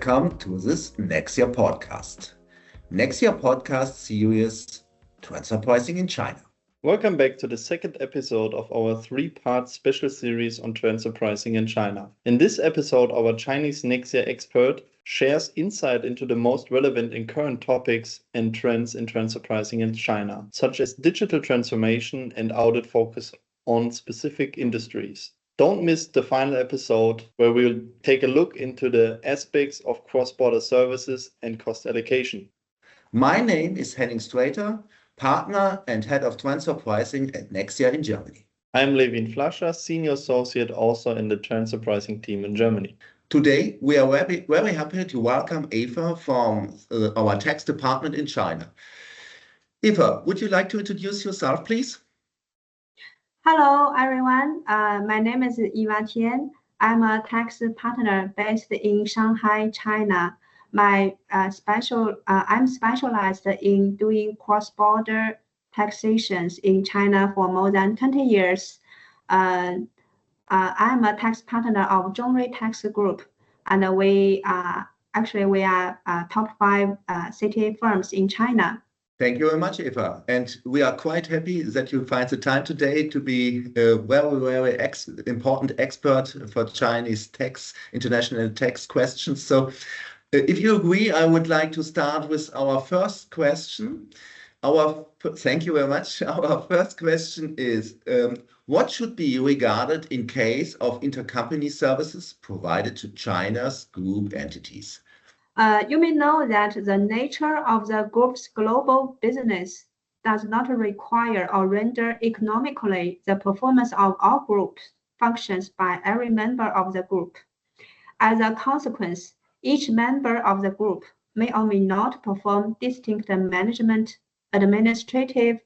Welcome to this Nexia podcast. Nexia podcast series Transfer Pricing in China. Welcome back to the second episode of our three-part special series on transfer pricing in China. In this episode, our Chinese Nexia expert shares insight into the most relevant and current topics and trends in transfer pricing in China, such as digital transformation and audit focus on specific industries. Don't miss the final episode where we'll take a look into the aspects of cross-border services and cost allocation. My name is Henning Straeter, partner and head of transfer pricing at Nexia in Germany. I'm Levin Flascha, senior associate also in the transfer pricing team in Germany. Today, we are very happy to welcome Eva from our tax department in China. Eva, would you like to introduce yourself, please? Hello, everyone. My name is Eva Tian. I'm a tax partner based in Shanghai, China. I'm specialized in doing cross-border taxations in China for more than 20 years. I'm a tax partner of Zhongrui Tax Group, and we are top 5 CTA firms in China. Thank you very much, Eva. And we are quite happy that you find the time today to be a very important expert for Chinese tax, international tax questions. So if you agree, I would like to start with our first question. Thank you very much. Our first question is, what should be regarded in case of intercompany services provided to China's group entities? You may know that the nature of the group's global business does not require or render economically the performance of all group functions by every member of the group. As a consequence, each member of the group may or may not perform distinct management, administrative,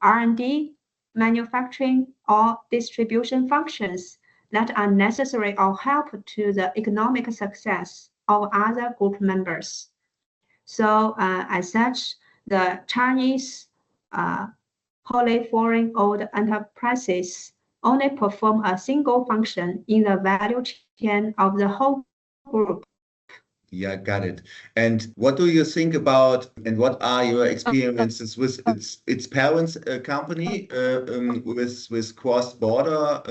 R&D, manufacturing, or distribution functions that are necessary or help to the economic success of other group members. So, as such, the Chinese wholly foreign owned enterprises only perform a single function in the value chain of the whole group. Yeah, got it. And what do you think about, and what are your experiences with its parent company with cross-border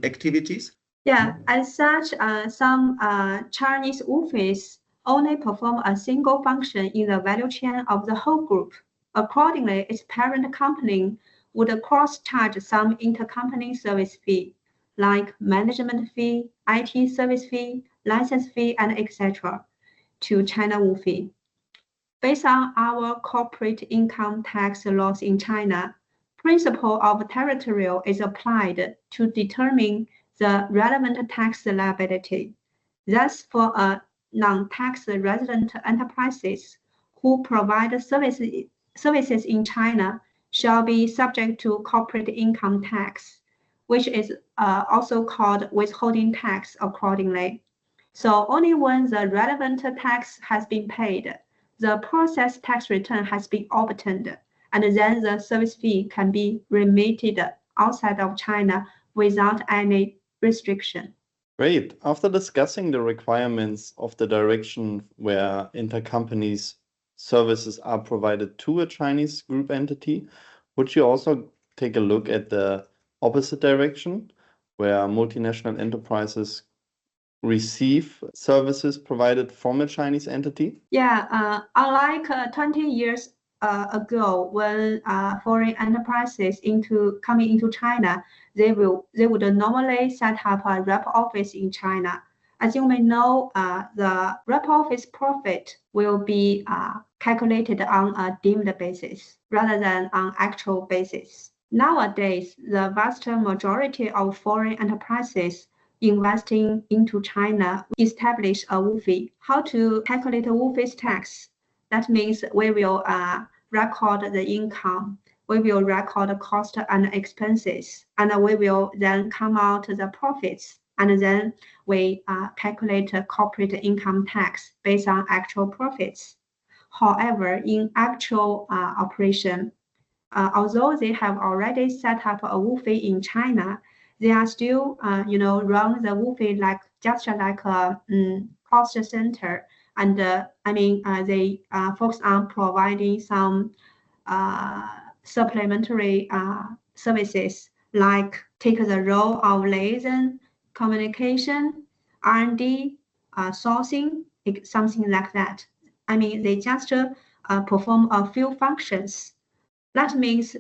activities? Yeah, as such, some Chinese offices only perform a single function in the value chain of the whole group. Accordingly, its parent company would cross-charge some intercompany service fee, like management fee, IT service fee, license fee, and etc., to China WFI. Based on our corporate income tax laws in China, principle of territorial is applied to determine the relevant tax liability. Thus, for a non-tax resident enterprises who provide services in China shall be subject to corporate income tax, which is also called withholding tax accordingly. So only when the relevant tax has been paid, the process tax return has been obtained, and then the service fee can be remitted outside of China without any restriction. Great. After discussing the requirements of the direction where intercompanies services are provided to a Chinese group entity, would you also take a look at the opposite direction where multinational enterprises receive services provided from a Chinese entity? Yeah, unlike 20 years ago, when foreign enterprises coming into China, they would normally set up a rep office in China. As you may know, the rep office profit will be calculated on a deemed basis rather than on actual basis. Nowadays, the vast majority of foreign enterprises investing into China establish a WFI. How to calculate a WFI's tax? That means we will record the income, we will record the cost and expenses, and we will then come out the profits, and then we calculate corporate income tax based on actual profits. However, in actual operation, although they have already set up a WFI in China, they are still, run the WFI just like a cost center And they focus on providing some supplementary services, like take the role of liaison, communication, R&D, sourcing, something like that. They just perform a few functions. That means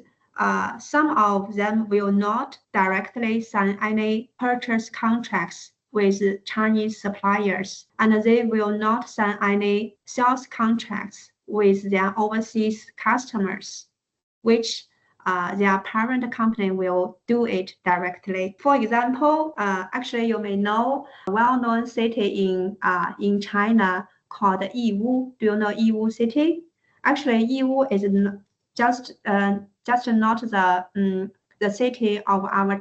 some of them will not directly sign any purchase contracts with Chinese suppliers, and they will not sign any sales contracts with their overseas customers, which their parent company will do it directly. For example, actually you may know a well-known city in China called Yiwu. Do you know Yiwu city? Actually, Yiwu is just not the city of our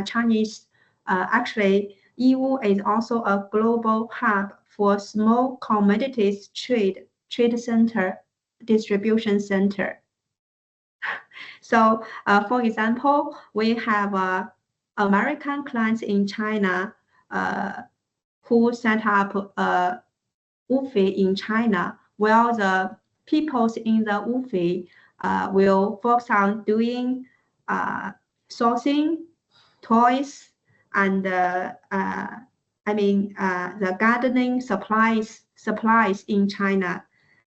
Chinese. Actually, Yiwu is also a global hub for small commodities trade center, distribution center. So, for example, we have American clients in China who set up a WUFI in China, while the people in the WUFI will focus on doing sourcing, toys, and the gardening supplies in China.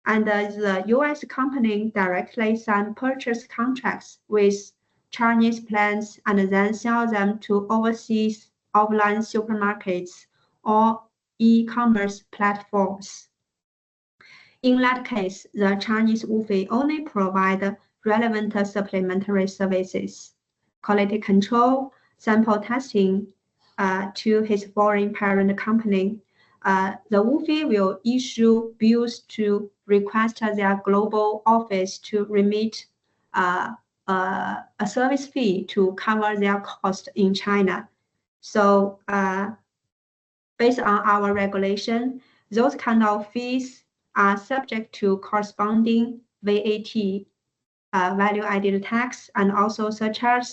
And the US company directly sign purchase contracts with Chinese plants and then sell them to overseas offline supermarkets or e-commerce platforms. In that case, the Chinese WUFI only provide relevant supplementary services, quality control, sample testing to his foreign parent company. The WUFI will issue bills to request their global office to remit a service fee to cover their cost in China. So based on our regulation, those kind of fees are subject to corresponding VAT, value-added tax, and also surcharge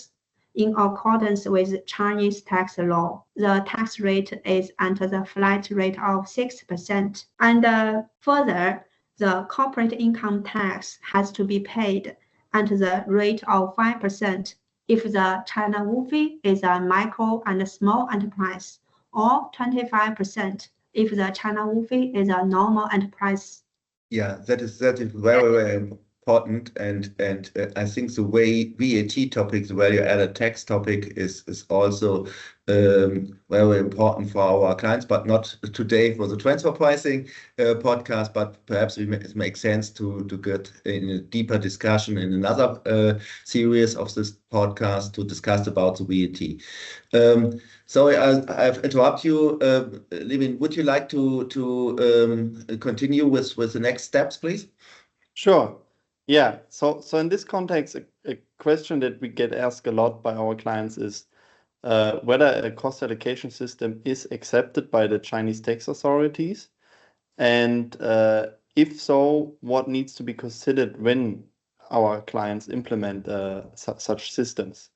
in accordance with Chinese tax law. The tax rate is at the flat rate of 6%. And further, the corporate income tax has to be paid at the rate of 5% if the China WUFI is a micro and small enterprise, or 25% if the China WUFI is a normal enterprise. Yeah, that is very, very important, and I think the way VAT topic, the value-added tax topic, is also very important for our clients, but not today for the transfer pricing podcast. But perhaps it makes sense to get in a deeper discussion in another series of this podcast to discuss about the VAT. Sorry, I've interrupted you, Levin. Would you like to continue with the next steps, please? Sure. Yeah. So in this context, a question that we get asked a lot by our clients is whether a cost allocation system is accepted by the Chinese tax authorities, and if so, what needs to be considered when our clients implement such systems?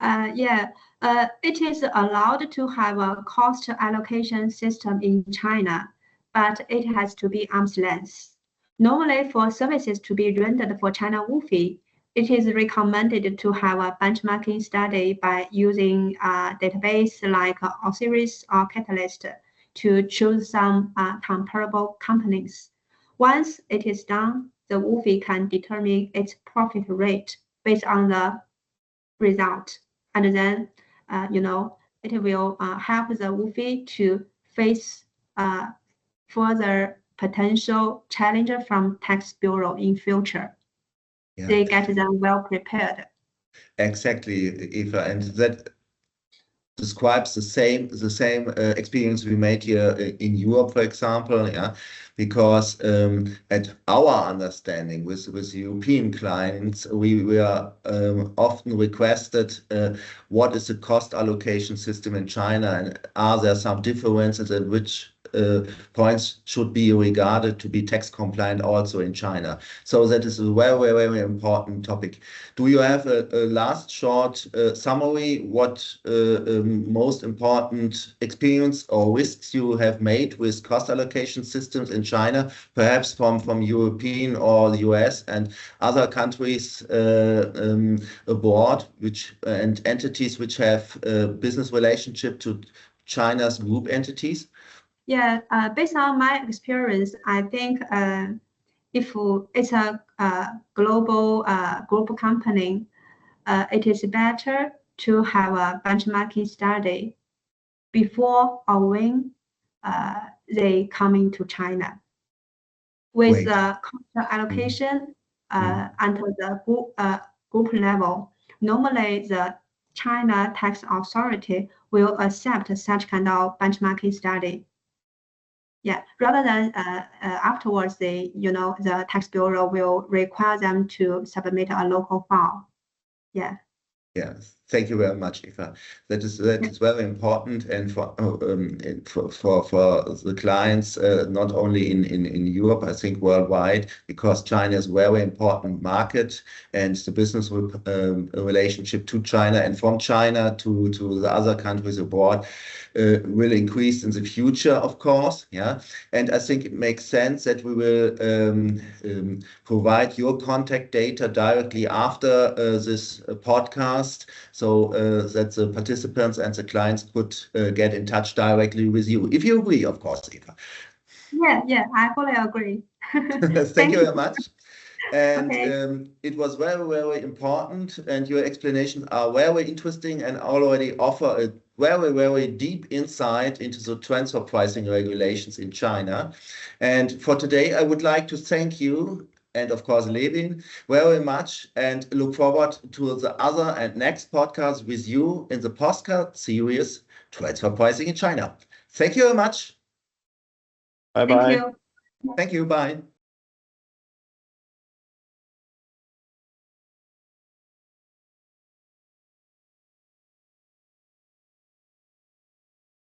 It is allowed to have a cost allocation system in China, but it has to be arm's length. Normally, for services to be rendered for China WUFI, it is recommended to have a benchmarking study by using a database like Osiris or Catalyst to choose some comparable companies. Once it is done, the WUFI can determine its profit rate based on the result, and then it will help the WUFI to face further potential challenger from tax bureau in future. Yeah. They get them well prepared. Exactly, Eva, and that describes the same experience we made here in Europe, for example. Yeah, because at our understanding with European clients, we are often requested what is the cost allocation system in China, and are there some differences in which points should be regarded to be tax compliant also in China. So that is a very, very important topic. Do you have a last short summary, what most important experience or risks you have made with cost allocation systems in China, perhaps from European or the US and other countries abroad, and entities which have business relationship to China's group entities? Yeah, based on my experience, I think if it's a global group company, it is better to have a benchmarking study before or when they come into China. With the cost allocation under the group level, normally the China tax authority will accept such kind of benchmarking study. Yeah, rather than afterwards, the tax bureau will require them to submit a local file. Yeah. Yes, thank you very much, Eva. That is very important, and for the clients, not only in Europe, I think worldwide, because China is a very important market, and the business relationship to China and from China to the other countries abroad will increase in the future, of course. Yeah, and I think it makes sense that we will provide your contact data directly after this podcast, so that the participants and the clients could get in touch directly with you, if you agree, of course, Eva. Yeah, I fully agree. Thank you very much. And Okay. it was very, very important, and your explanations are very interesting and already offer a very, very deep insight into the transfer pricing regulations in China. And for today, I would like to thank you, and of course, Levin, very much, and look forward to the other and next podcast with you in the podcast series, Transfer Pricing in China. Thank you very much. Bye-bye. Thank you. Thank you. Bye.